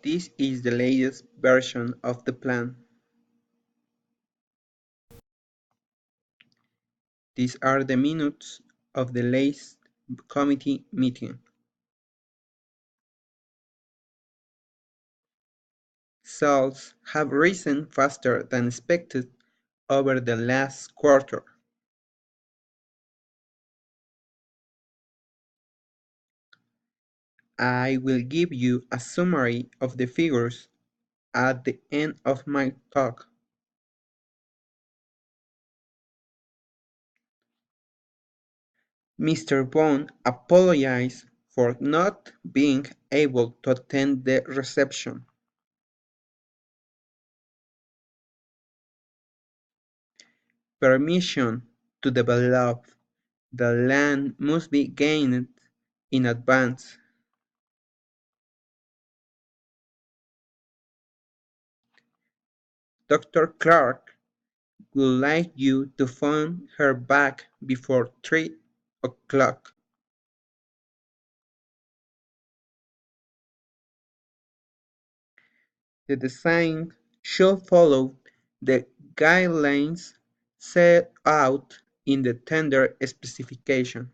This is the latest version of the plan. These are the minutes of the latest committee meeting. Sales have risen faster than expected over the last quarter. I will give you a summary of the figures at the end of my talk. Mr. Bond apologized for not being able to attend the reception. Permission to develop the land must be gained in advance. Dr. Clark would like you to phone her back before 3 o'clock. The design should follow the guidelines set out in the tender specification.